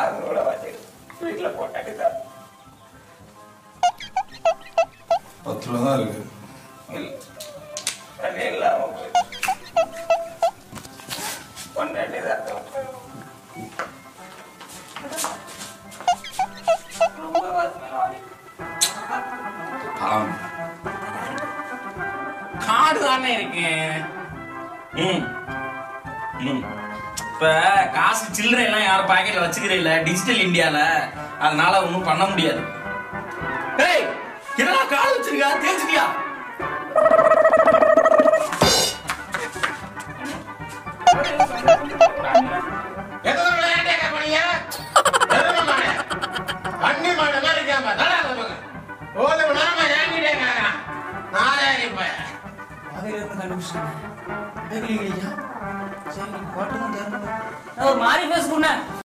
அதோட வச்சு வீட்டுல போட்டாக்கிட்டார். 10 ரூபா தான் இருக்கு. இல்லாம பொண்டாட்டிதான் காடு தானே இருக்கு. இப்ப காசு சில்லறை எல்லாம் யாரும் பாக்கெட்ல வச்சுக்கிறே இல்ல, டிஜிட்டல் இந்தியால, அதனால ஒண்ணும் பண்ண முடியாது. ஏய், என்னடா கால் வச்சிருக்கா, தேய்ச்சிட்டியா? ஒரு மாதிரி பேசுறேன்.